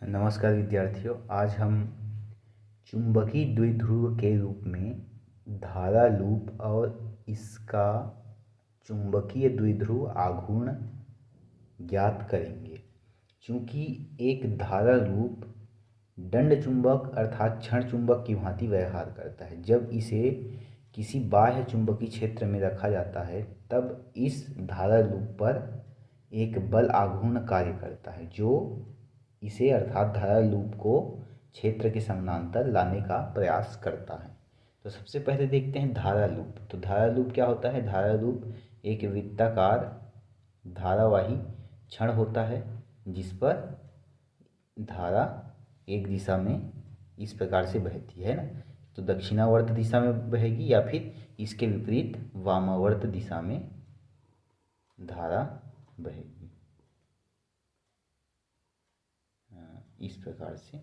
नमस्कार विद्यार्थियों, आज हम चुंबकीय द्विध्रुव के रूप में धारा लूप और इसका चुंबकीय द्विध्रुव आघूर्ण ज्ञात करेंगे। चूंकि एक धारा लूप दंड चुंबक अर्थात क्षण चुंबक की भांति व्यवहार करता है, जब इसे किसी बाह्य चुंबकीय क्षेत्र में रखा जाता है तब इस धारा लूप पर एक बल आघूर्ण कार्य करता है जो इसे अर्थात धारा लूप को क्षेत्र के समानांतर लाने का प्रयास करता है। तो सबसे पहले देखते हैं धारा लूप। तो धारा लूप क्या होता है? धारा लूप एक वृत्ताकार धारावाही क्षण होता है जिस पर धारा एक दिशा में इस प्रकार से बहती है ना, तो दक्षिणावर्त दिशा में बहेगी या फिर इसके विपरीत वामावर्त दिशा में धारा बहेगी। इस प्रकार से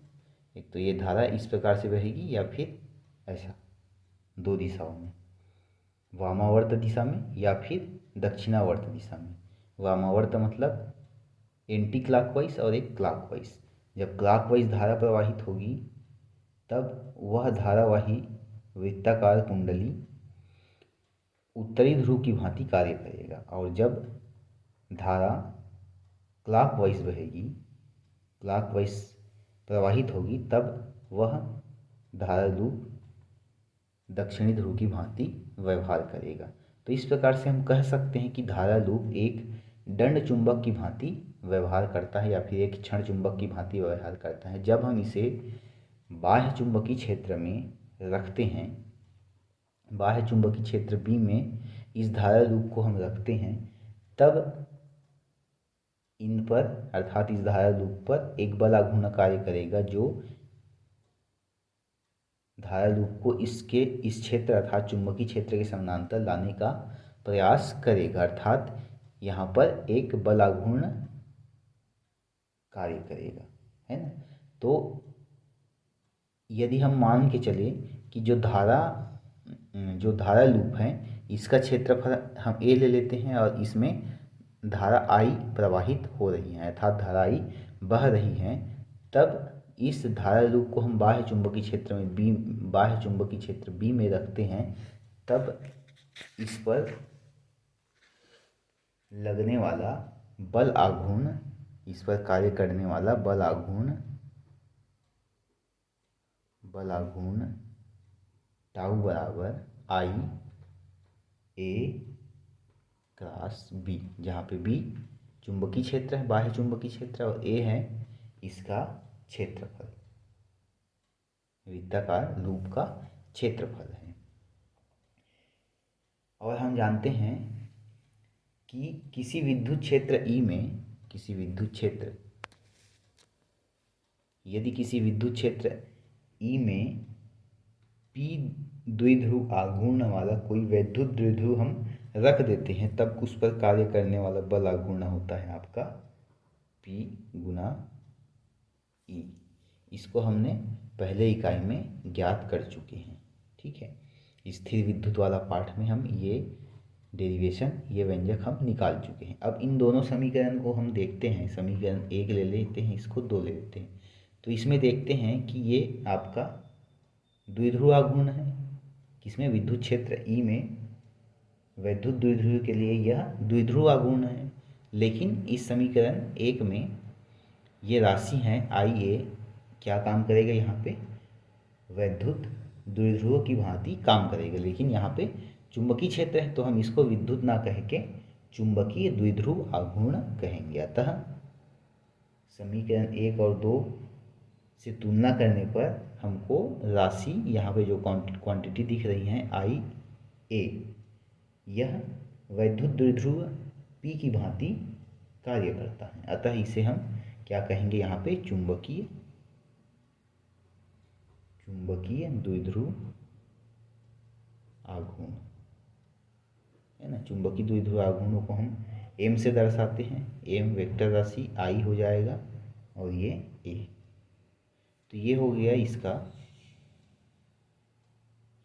एक तो ये धारा इस प्रकार से बहेगी या फिर ऐसा दो दिशाओं में, वामावर्त दिशा में या फिर दक्षिणावर्त दिशा में। वामावर्त मतलब एंटी क्लॉकवाइज और एक क्लॉकवाइज। जब क्लॉकवाइज धारा प्रवाहित होगी तब वह धारावाही वृत्ताकार कुंडली उत्तरी ध्रुव की भांति कार्य करेगा, और जब धारा क्लॉकवाइज बहेगी, क्लॉकवाइज प्रवाहित होगी, तब वह धारा लूप दक्षिणी ध्रुव की भांति व्यवहार करेगा। तो इस प्रकार से हम कह सकते हैं कि धारा लूप एक दंड चुंबक की भांति व्यवहार करता है या फिर एक क्षण चुंबक की भांति व्यवहार करता है। जब हम इसे बाह्य चुंबकीय क्षेत्र में रखते हैं, बाह्य चुंबकीय क्षेत्र बी में इस धारा लूप को हम रखते हैं, तब इन पर अर्थात इस धारा लूप पर एक बल आघूर्ण कार्य करेगा जो धारा लूप को इसके इस क्षेत्र अर्थात चुंबकीय क्षेत्र के समानांतर लाने का प्रयास करेगा, अर्थात यहाँ पर एक बल आघूर्ण कार्य करेगा, है ना। तो यदि हम मान के चले कि जो धारा लूप है इसका क्षेत्रफल हम ए ले लेते हैं और इसमें धारा आई प्रवाहित हो रही है अर्थात धारा आई बह रही है, तब इस धारा लूप को हम बाह्य चुंबकीय क्षेत्र बी में रखते हैं, तब इस पर लगने वाला बल आघूर्ण, इस पर कार्य करने वाला बल आघूर्ण टाउ बराबर आई ए क्रॉस बी, जहाँ पे बी चुंबकीय क्षेत्र है, बाह्य चुंबकीय क्षेत्र, और ए है इसका क्षेत्रफल, वृत्ताकार लूप का क्षेत्रफल है। और हम जानते हैं कि किसी विद्युत क्षेत्र ई में पी द्विध्रुव आघूर्ण वाला कोई वैद्युत द्विध्रुव हम रख देते हैं, तब उस पर कार्य करने वाला बल आघूर्ण होता है आपका P गुना E। इसको हमने पहले इकाई में ज्ञात कर चुके हैं, ठीक है। स्थिर विद्युत वाला पाठ में हम ये डेरिवेशन, ये व्यंजक हम निकाल चुके हैं। अब इन दोनों समीकरण को हम देखते हैं, समीकरण एक ले लेते हैं, इसको दो ले लेते हैं। तो इसमें देखते हैं कि ये आपका द्विध्रुव आघूर्ण है, किसमें? विद्युत क्षेत्र ई में वैद्युत द्विध्रुव के लिए यह द्विध्रुव आघूर्ण है। लेकिन इस समीकरण एक में ये राशि है आई ए, क्या काम करेगा? यहाँ पे वैद्युत द्विध्रुव की भांति काम करेगा, लेकिन यहाँ पे चुंबकीय क्षेत्र है तो हम इसको विद्युत ना कह के चुंबकीय द्विध्रुव आघूर्ण कहेंगे। अतः समीकरण एक और दो से तुलना करने पर हमको राशि यहाँ पे जो क्वांटिटी दिख रही है आई ए, यह वैद्युत द्विध्रुव पी की भांति कार्य करता है। अतः इसे हम क्या कहेंगे? यहाँ पे चुंबकीय द्विध्रुव आघूर्ण, है ना। चुंबकीय द्विध्रुव आघूर्णों को हम एम से दर्शाते हैं, एम वेक्टर राशि आई हो जाएगा और ये ए। तो ये हो गया इसका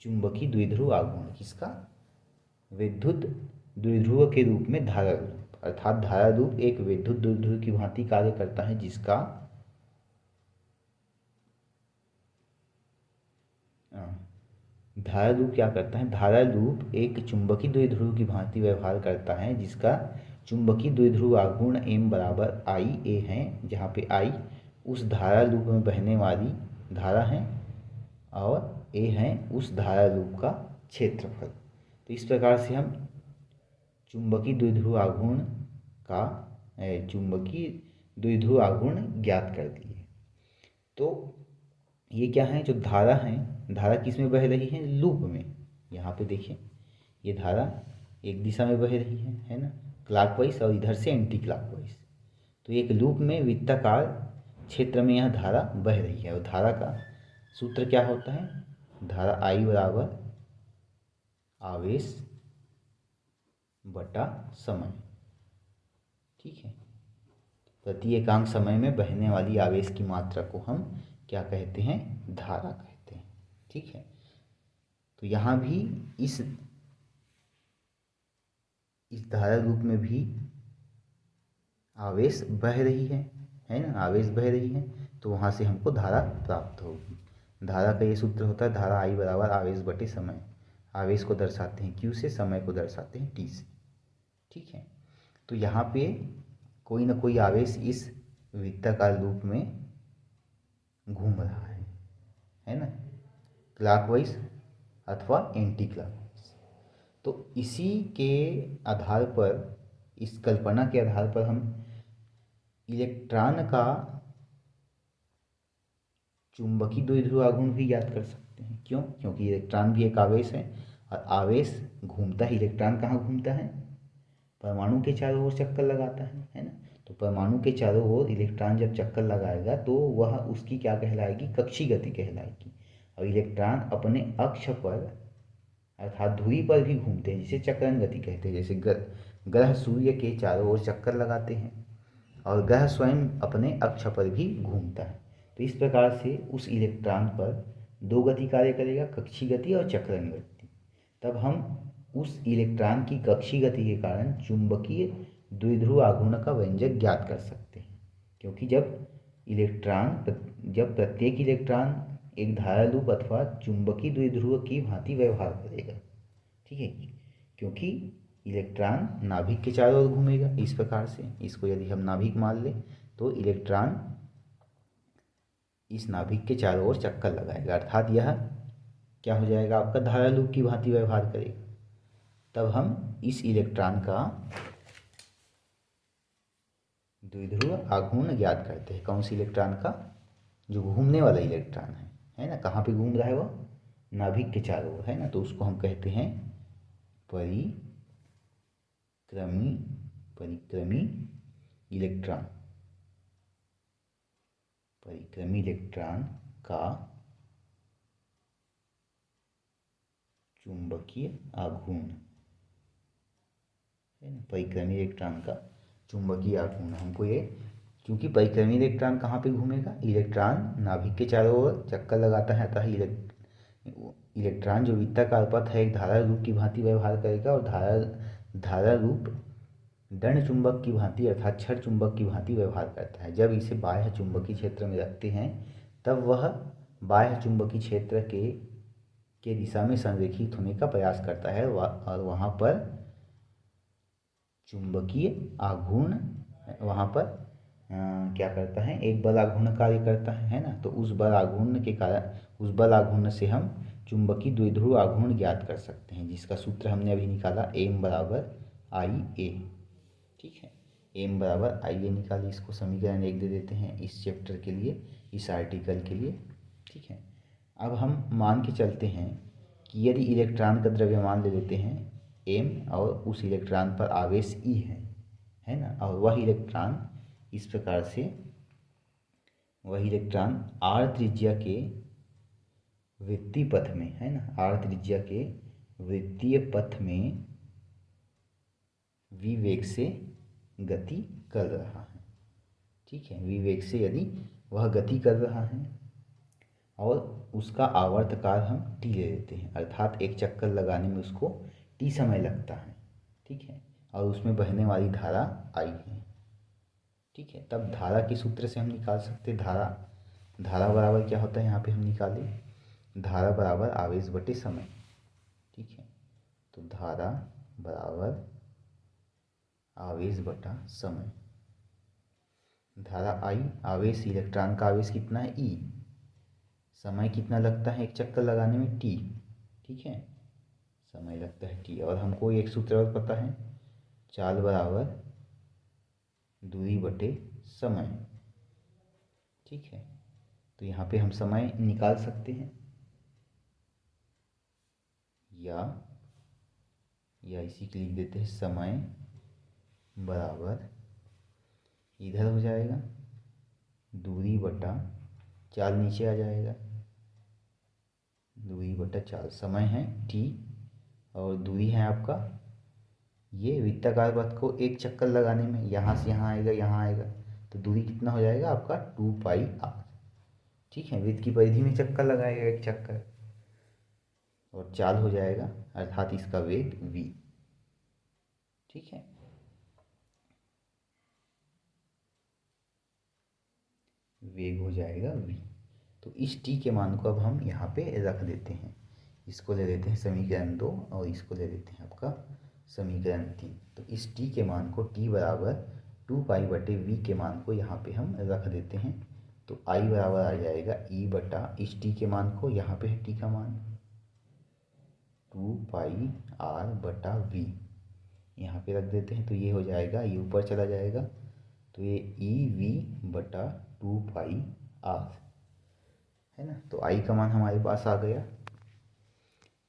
चुंबकीय द्विध्रुव आघूर्ण, किसका? विद्युत द्विध्रुव के रूप में धारा लूप, अर्थात धारा लूप एक विद्युत द्विध्रुव की भांति कार्य करता है जिसका धारा लूप क्या करता है? धारा लूप एक चुंबकीय द्विध्रुव की भांति व्यवहार करता है, जिसका चुंबकीय द्विध्रुव आघूर्ण m बराबर आई ए है, जहाँ पे आई उस धारा लूप में बहने वाली धारा है और ए है उस धारा लूप का क्षेत्रफल। तो इस प्रकार से हम चुंबकीय द्विध्रुव आघूर्ण का चुंबकीय द्विध्रुव आघूर्ण ज्ञात कर दिए। तो ये क्या है? जो धारा है, धारा किस में बह रही है? लूप में। यहाँ पे देखिए, ये धारा एक दिशा में बह रही है ना, क्लॉकवाइज, और इधर से एंटी क्लॉकवाइज। तो एक लूप में वृत्ताकार क्षेत्र में यह धारा बह रही है, और धारा का सूत्र क्या होता है? धारा I बराबर आवेश बटा समय। ठीक है, प्रति एकांक समय में बहने वाली आवेश की मात्रा को हम क्या कहते हैं? धारा कहते हैं। ठीक है, तो यहाँ भी इस धारा रूप में भी आवेश बह रही है ना, आवेश बह रही है, तो वहाँ से हमको धारा प्राप्त होगी। धारा का ये सूत्र होता है, धारा I बराबर आवेश बटे समय। आवेश को दर्शाते हैं Q से, समय को दर्शाते हैं T से। ठीक है, तो यहाँ पे कोई ना कोई आवेश इस वृत्ताकार लूप में घूम रहा है ना, क्लॉकवाइज अथवा एंटी क्लॉकवाइज। तो इसी के आधार पर, इस कल्पना के आधार पर हम इलेक्ट्रॉन का चुंबकीय द्विध्रुव आघूर्ण भी ज्ञात कर सकते हैं। क्यों? क्योंकि इलेक्ट्रॉन भी एक आवेश है, और आवेश घूमता है। इलेक्ट्रॉन कहाँ घूमता है? परमाणु के चारों ओर चक्कर लगाता है ना। तो परमाणु के चारों ओर इलेक्ट्रॉन जब चक्कर लगाएगा तो वह उसकी क्या कहलाएगी? कक्षीय गति कहलाएगी। और इलेक्ट्रॉन अपने अक्ष पर अर्थात धुरी पर भी घूमते हैं, जिसे चक्रण गति कहते हैं। जैसे ग्रह सूर्य के चारों ओर चक्कर लगाते हैं, और ग्रह स्वयं अपने अक्ष पर भी घूमता है। तो इस प्रकार से उस इलेक्ट्रॉन पर दो गति कार्य करेगा, कक्षीय गति और चक्रण गति। तब हम उस इलेक्ट्रॉन की कक्षीय गति के कारण चुंबकीय द्विध्रुव आघूर्ण का व्यंजक ज्ञात कर सकते हैं। क्योंकि जब प्रत्येक इलेक्ट्रॉन एक धारा लूप अथवा चुंबकीय द्विध्रुव की भांति व्यवहार करेगा। ठीक है, क्योंकि इलेक्ट्रॉन नाभिक के चारों ओर घूमेगा। इस प्रकार से इसको यदि हम नाभिक मान लें तो इलेक्ट्रॉन इस नाभिक के चारों ओर चक्कर लगाएगा, अर्थात यह क्या हो जाएगा? आपका धारा लूप की भांति व्यवहार करेगा। तब हम इस इलेक्ट्रॉन का द्विध्रुव आघूर्ण ज्ञात करते हैं। कौन सी इलेक्ट्रॉन का? जो घूमने वाला इलेक्ट्रॉन है ना। कहाँ पे घूम रहा है वो? नाभिक के चारों ओर, है ना। तो उसको हम कहते हैं परिक्रमी इलेक्ट्रॉन। परिक्रमी इलेक्ट्रॉन का चुंबकीय आघूर्ण, है ना। परिक्रमी इलेक्ट्रॉन का चुंबकीय आघूर्ण हमको ये, क्योंकि परिक्रमी इलेक्ट्रॉन कहाँ पे घूमेगा? इलेक्ट्रॉन नाभिक के चारों ओर चक्कर लगाता है, अतः इलेक्ट्रॉन जो वृत्ताकार पथ है एक धारा रूप की भांति व्यवहार करेगा, और धारा रूप दंड चुंबक की भांति अर्थात छड़ चुंबक की भांति व्यवहार करता है। जब इसे बाह्य चुंबकीय क्षेत्र में रखते हैं तब वह बाह्य चुंबकीय क्षेत्र के दिशा में संरेखित होने का प्रयास करता है, और वहाँ पर चुंबकीय आघूर्ण, वहाँ पर क्या करता है? एक बल आघूर्ण कार्य करता है ना। तो उस बल आघूर्ण के कारण, उस बल आघूर्ण से हम चुंबकीय द्विध्रुव आघूर्ण ज्ञात कर सकते हैं, जिसका सूत्र हमने अभी निकाला, m बराबर आई ए। ठीक है, m बराबर आई ए निकाली। इसको समीकरण 1 दे देते हैं इस चैप्टर के लिए, इस आर्टिकल के लिए। ठीक है, अब हम मान के चलते हैं कि यदि इलेक्ट्रॉन का द्रव्यमान ले लेते हैं m, और उस इलेक्ट्रॉन पर आवेश E है ना, और वह इलेक्ट्रॉन इस प्रकार से, वह इलेक्ट्रॉन r त्रिज्या के वृत्तीय पथ में, है ना, r त्रिज्या के वृत्तीय पथ में v वेग से गति कर रहा है। ठीक है, v वेग से यदि वह गति कर रहा है और उसका आवर्तकाल हम t ले लेते हैं, अर्थात एक चक्कर लगाने में उसको t समय लगता है। ठीक है, और उसमें बहने वाली धारा I है। ठीक है, तब धारा के सूत्र से हम निकाल सकते हैं, धारा बराबर क्या होता है? यहाँ पे हम निकालें धारा बराबर आवेश बटे समय। ठीक है, तो धारा बराबर आवेश बटा समय। धारा I, आवेश इलेक्ट्रॉन का आवेश कितना है E, समय कितना लगता है एक चक्कर लगाने में T। ठीक है, समय लगता है T, और हमको एक सूत्र और पता है, चाल बराबर दूरी बटे समय। ठीक है, तो यहाँ पे हम समय निकाल सकते हैं, या इसी के लिख देते हैं, समय बराबर इधर हो जाएगा दूरी बटा चाल, नीचे आ जाएगा दूरी बटा चाल। समय है T और दूरी है आपका ये वृत्ताकार पथ को एक चक्कर लगाने में, यहाँ से यहाँ आएगा, यहाँ आएगा, तो दूरी कितना हो जाएगा आपका 2πr। ठीक है, वृत्त की परिधि में चक्कर लगाएगा एक चक्कर, और चाल हो जाएगा अर्थात इसका वेग v। ठीक है, वेग हो जाएगा v। तो इस t के मान को अब हम यहाँ पे रख देते हैं, इसको ले लेते हैं समीकरण 2 और इसको ले लेते हैं आपका समीकरण 3। तो इस t के मान को t बराबर 2π/v के मान को यहाँ पे हम रख देते हैं। तो I बराबर आ जाएगा E बटा इस t के मान को, यहाँ पे है t का मान 2πr/v, यहाँ पे रख देते हैं। तो ये हो जाएगा, ये ऊपर चला जाएगा, तो ये EV/2πr है ना। तो I का मान हमारे पास आ गया,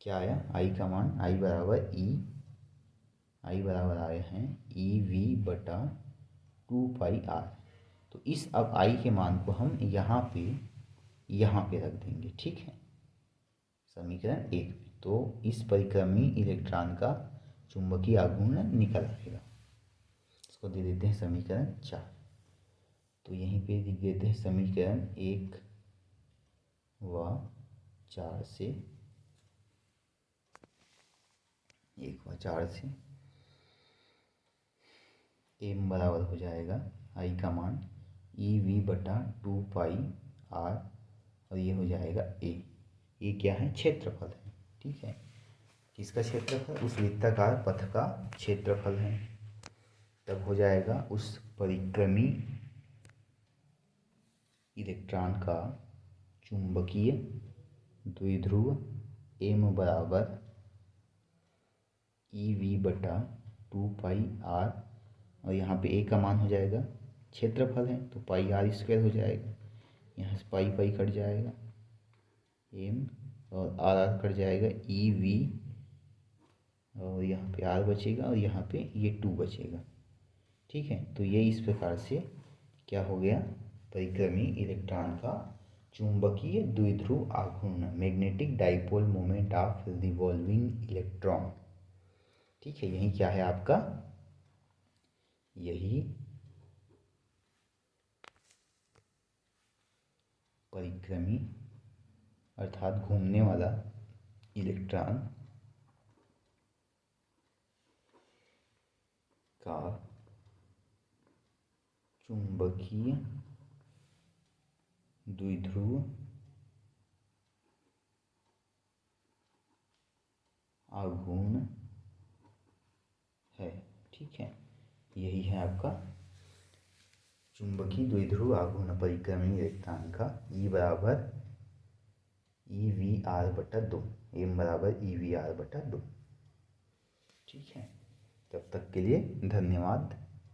क्या आया I का मान, I बराबर आए हैं EV/2πr। तो इस अब I के मान को हम यहाँ पे रख देंगे। ठीक है, समीकरण 1 में। तो इस परिक्रमी इलेक्ट्रॉन का चुंबकीय आघूर्ण निकल आएगा, इसको दे देते हैं समीकरण 4। तो यहीं पे लिख देते हैं समीकरण 1 व 4 से, 1 व 4 से m बराबर हो जाएगा I का मान EV/2πr, और ये हो जाएगा a। ये क्या है, क्षेत्रफल है। ठीक है, किसका क्षेत्रफल, उस वृत्ताकार पथ का क्षेत्रफल है। तब हो जाएगा उस परिक्रमी इलेक्ट्रॉन का चुंबकीय द्विध्रुव m बराबर EV/2πr, और यहाँ पे a का मान हो जाएगा, क्षेत्रफल है तो πr² हो जाएगा, यहाँ से पाई कट जाएगा, m और r कट जाएगा, EV, और यहाँ पे r बचेगा, और यहाँ पे ये 2 बचेगा। ठीक है, तो ये इस प्रकार से क्या हो गया, परिक्रमी इलेक्ट्रॉन का चुंबकीय द्विध्रुव आघूर्ण, magnetic dipole moment of revolving electron. ठीक है, यही क्या है आपका, यही परिक्रमी अर्थात घूमने वाला इलेक्ट्रॉन का चुंबकीय द्विध्रुव आघूर्ण है। ठीक है, यही है आपका चुंबकीय द्विध्रुव आघूर्ण परिक्रमी इलेक्ट्रॉन का। E बराबर EVR/2, m बराबर EVR/2। ठीक है, तब तक के लिए धन्यवाद।